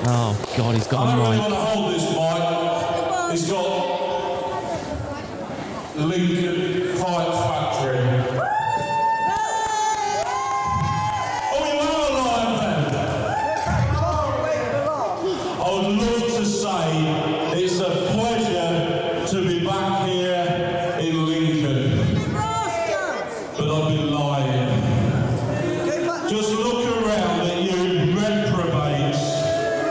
Oh, God, he's got a I don't really mic. want to hold this mic. It's got Lincoln Fight Factory. Oh, you are alive then? I would love to say it's a pleasure to be back here in Lincoln. But I'd be lying. Just look around at you reprobates.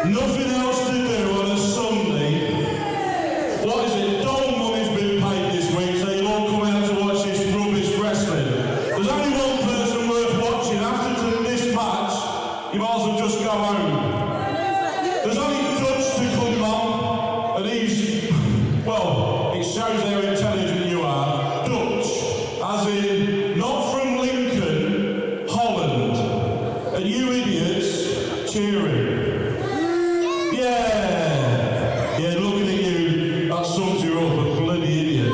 Nothing else to do on a Sunday. What is it? Dole money's been paid this week, so you all come out to watch this rubbish wrestling. There's only one person worth watching. After this match, you might as well just go home. There's only Dutch to come on, and he's, well, it shows how intelligent you are. Dutch, as in, not from Lincoln, Holland. And you idiots cheering. Yeah, looking at you, that sums you up, a bloody idiot.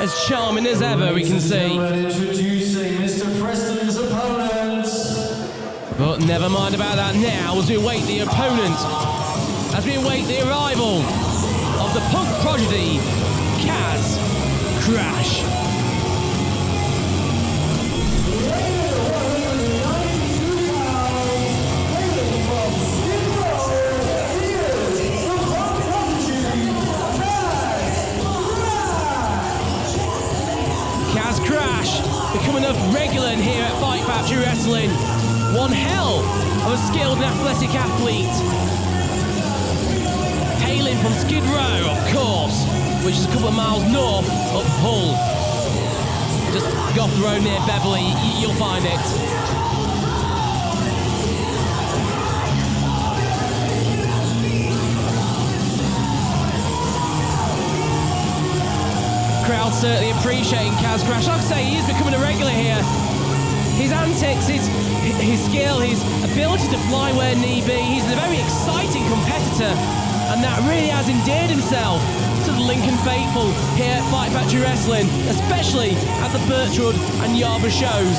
As charming as ever, we can see. Introducing Mr. Preston's opponents. But never mind about that now, as we await the opponent. As we await the arrival of the punk prodigy, Kaz Crash. Kaz Crash becoming a regular in here at Fight Factory Wrestling. One hell of a skilled and athletic athlete. Hailing from Skid Row, of course, which is a couple of miles north of Hull. Just go off the road near Beverley, you'll find it. Crowd certainly appreciating Kaz Crash. Like I say, he is becoming a regular here. His antics, his skill, his ability to fly where need be. He's a very exciting competitor, and that really has endeared himself to the Lincoln faithful here at Fight Factory Wrestling, especially at the Birchwood and Yarber shows.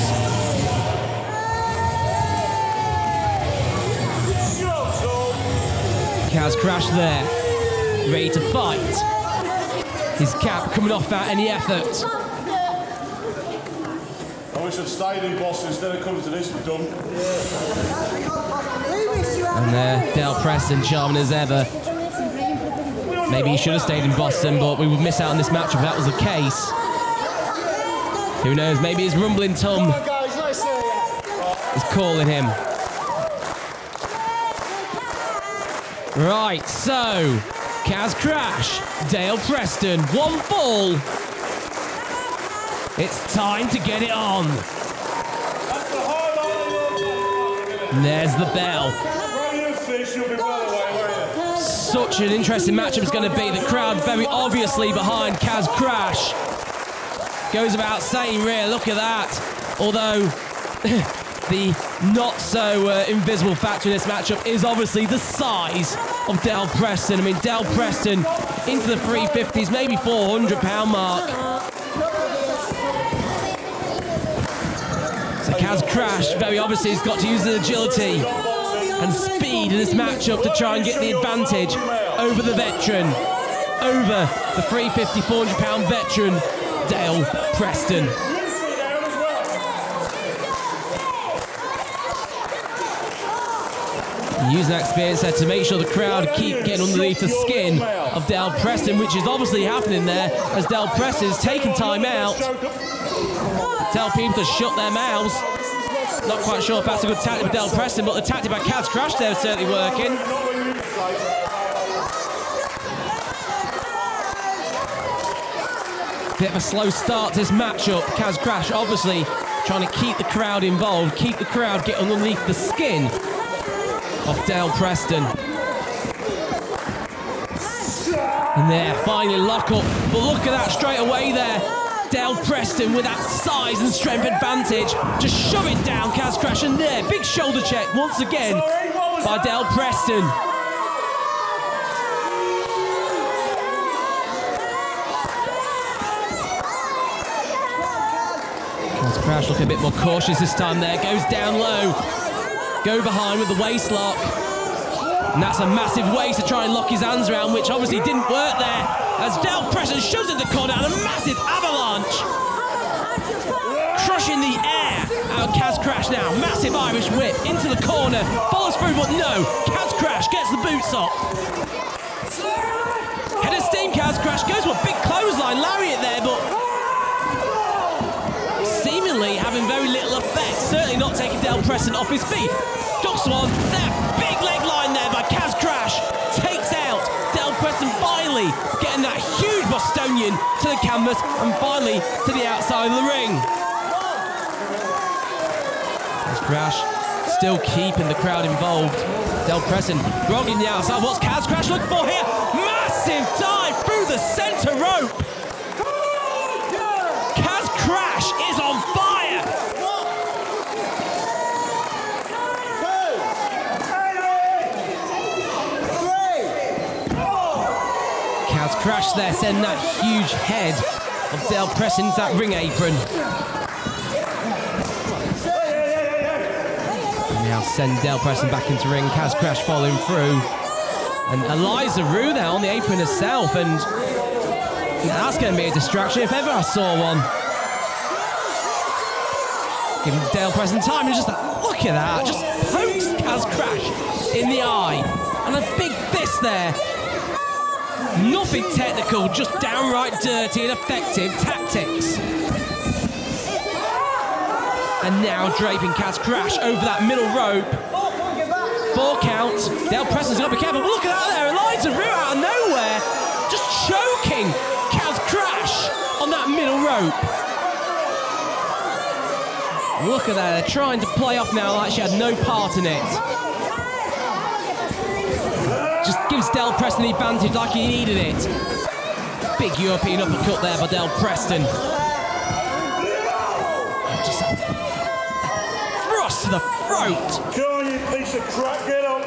Kaz Crash there, ready to fight. His cap coming off without any effort. I wish I'd stayed in Boston instead of coming to this with Dunk. And there, Del Preston, charming as ever. Maybe he should have stayed in Boston, but we would miss out on this match if that was the case. Who knows, maybe his rumbling tongue is calling him. Right, so, Kaz Crash, Dale Preston, one fall. It's time to get it on. And there's the bell. Such an interesting matchup it's going to be. The crowd very obviously behind Kaz Crash. Goes about saying, really, look at that. Although the not so invisible factor in this matchup is obviously the size of Dale Preston. I mean, Dale Preston into the 350s, maybe £400 mark. So Kaz Crash, very obviously, has got to use his agility and speed in this matchup to try and get the advantage over the veteran, over the 350, £400 veteran, Dale Preston. Using that experience there to make sure the crowd keep getting underneath the skin of Dale Preston, which is obviously happening there as Dale Preston is taking time out. Tell people to shut their mouths. Not quite sure if that's a good tactic with Dale Preston, but the tactic by Kaz Crash there is certainly working. Bit of a slow start to this matchup. Kaz Crash obviously trying to keep the crowd involved, keep the crowd getting underneath the skin of Dale Preston. And there, finally lock up. But look at that straight away there. Dale Preston with that size and strength advantage. Just shoving down Kaz Crash. And there, big shoulder check once again by Dale Preston. Kaz Crash looking a bit more cautious this time there. Goes down low. Go behind with the waist lock. And that's a massive waste to try and lock his hands around, which obviously didn't work there. As Del Preston shoves in the corner and a massive avalanche. Crushing the air out of Kaz Crash now. Massive Irish whip into the corner. Follows through, but no. Kaz Crash gets the boots up. Head of steam, Kaz Crash goes to a big clothesline lariat there, but seemingly having very little effect. Certainly not taking Del Preston off his feet. Duck Swan, there, big leg line there by Kaz Crash. Takes out Del Preston, finally getting that huge Bostonian to the canvas and finally to the outside of the ring. Kaz Crash still keeping the crowd involved. Del Preston grogging the outside. What's Kaz Crash looking for here? Massive dive through the centre rope. Kaz Crash is on fire. Kaz Crash there, sending that huge head of Del Preston into that ring apron. And now send Del Preston back into ring. Kaz Crash following through. And Eliza Rue there on the apron herself, and that's going to be a distraction if ever I saw one. Giving Del Preston time, and just look at that, just pokes Kaz Crash in the eye. And a big fist there. Nothing technical, just downright dirty and effective tactics. And now draping Kaz Crash over that middle rope. 4 count. Del Preston's got to be careful. But look at that there. Eliza Rue out of nowhere. Just choking Kaz Crash on that middle rope. Look at that. They're trying to play off now like she had no part in it. Just gives Del Preston the advantage like he needed it. Big European uppercut there by Del Preston. Just a thrust to the throat. Come on, you piece of crap, get up.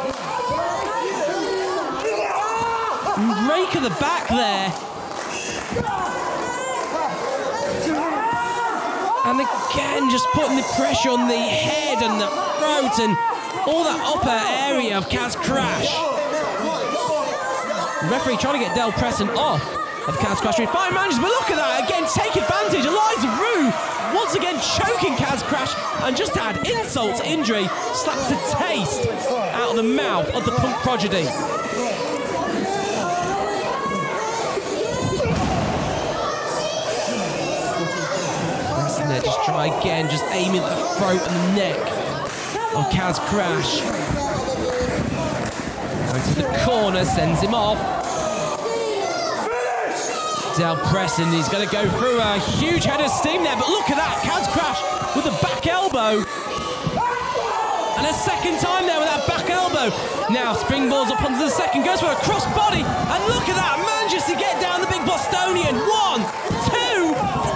Rake of the back there. And again, just putting the pressure on the head and the throat and all that upper area of Kaz Crash. The referee trying to get Del Preston off of Kaz Crash. Fine manages, but look at that. Again, take advantage. Eliza Rue once again choking Kaz Crash and just had insult to injury. Slaps a taste out of the mouth of the Punk Prodigy. Just try again, just aiming at the throat and the neck of Kaz Crash. Going to the corner, sends him off. Del Preston, he's going to go through a huge head of steam there, but look at that, Kaz Crash with a back elbow. And a second time there with that back elbow. Now springboards up onto the second, goes for a crossbody, and look at that, manages to get down the big Bostonian. 1, 2,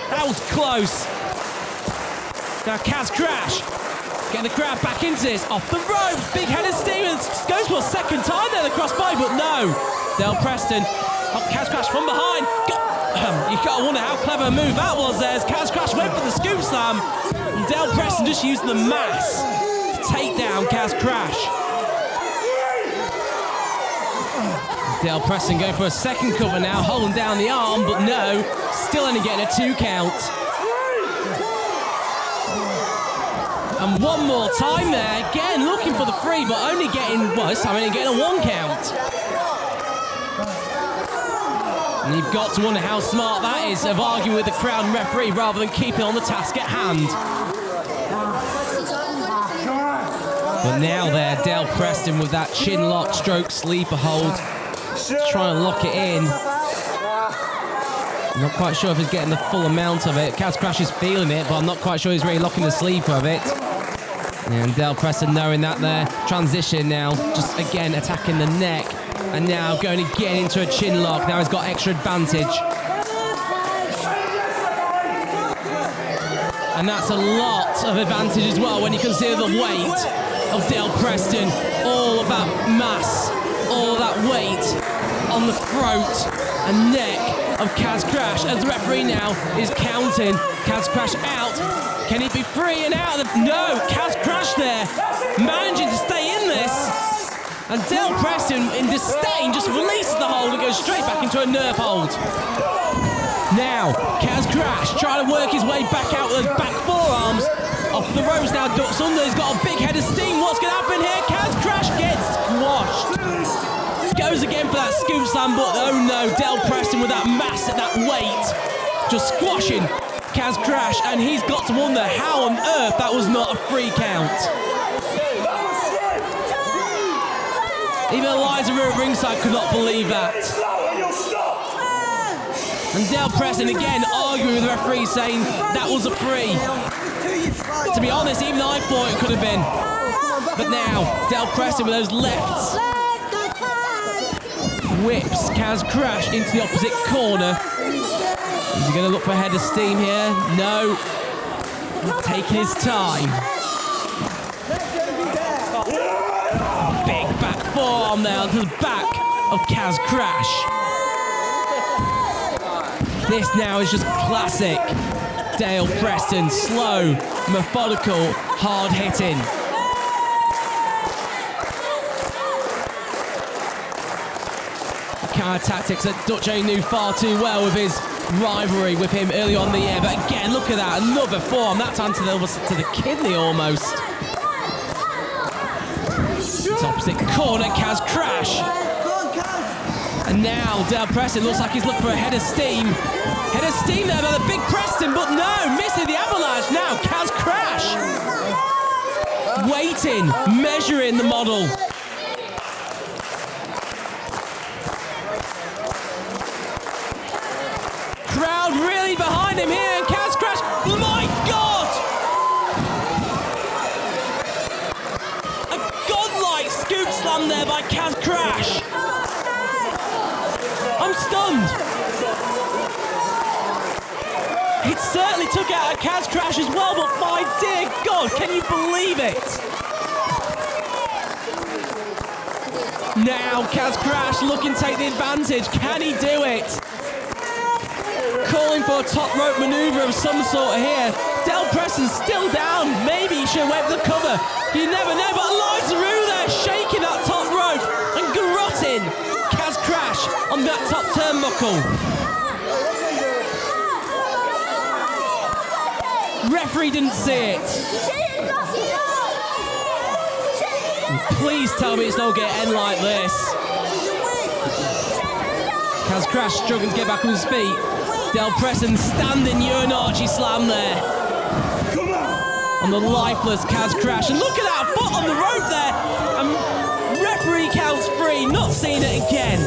that was close. Now Kaz Crash getting the crowd back into this. Off the rope. Big head of Stevens. Goes for a second time there, the crossbody, but no. Del Preston. Oh, Kaz Crash from behind. You gotta wonder how clever a move that was there as Kaz Crash went for the scoop slam. And Del Preston just using the mass to take down Kaz Crash. Del Preston going for a second cover now, holding down the arm, but no, still only getting a 2 count. And one more time there, again looking for the 3, but only getting, well, this time only getting a 1 count. And you've got to wonder how smart that is of arguing with the crowd and referee rather than keeping on the task at hand. But now there, Del Preston with that chin lock stroke sleeper hold. Try and lock it in. I'm not quite sure if he's getting the full amount of it. Kaz Crash is feeling it, but I'm not quite sure he's really locking the sleeper of it. And Del Preston knowing that there. Transition now, just again attacking the neck. And now going again into a chin lock. Now he's got extra advantage. And that's a lot of advantage as well when you consider the weight of Del Preston. All of that mass, all of that weight on the throat and neck of Kaz Crash as the referee now is counting Kaz Crash out Can he be free and out of the... No, Kaz Crash there, managing to stay in this. And Del Preston, in disdain, just releases the hold and goes straight back into a nerve hold. Now, Kaz Crash trying to work his way back out with those back forearms. Off the ropes now, ducks under. He's got a big head of steam. What's going to happen here? Kaz Crash gets squashed. Goes again for that scoop slam, but oh no, Del Preston with that mass and that weight just squashing Kaz Crash, and he's got to wonder how on earth that was not a free count. Even Eliza at ringside could not believe that. And Del Preston again arguing with the referee, saying that was a free. To be honest, even I thought it could have been. But now, Del Preston with those lefts whips Kaz Crash into the opposite corner. Is he going to look for a head of steam here? No. Taking his time. Big back forearm now to the back of Kaz Crash. This now is just classic Dale Preston. Slow, methodical, hard-hitting. Kind of tactics that Dutch A knew far too well with his rivalry with him early on in the year. But again, look at that, another forearm, that time to the kidney almost. It's opposite corner, Kaz Crash. And now Dale Preston looks like he's looking for a head of steam. Head of steam there by the big Preston, but no, missing the avalanche. Now Kaz Crash. Waiting, measuring the model. Crowd really behind him here, and Kaz Crash, my God! A godlike scoop slam there by Kaz Crash. I'm stunned. It certainly took out a Kaz Crash as well, but my dear God, can you believe it? Now Kaz Crash looking to take the advantage. Can he do it? Calling for a top rope maneuver of some sort here. Del Preston's still down. Maybe he should wait for the cover. You never know, but Eliza Rue there shaking that top rope and garrotting Kaz Crash on that top turnbuckle. Referee didn't see it. Please tell me it's not going to end like this. Kaz Crash struggling to get back on his feet. Del Preston standing Uranage slam there. On the lifeless Kaz Crash. And look at that foot on the rope there. And referee counts 3, not seeing it again.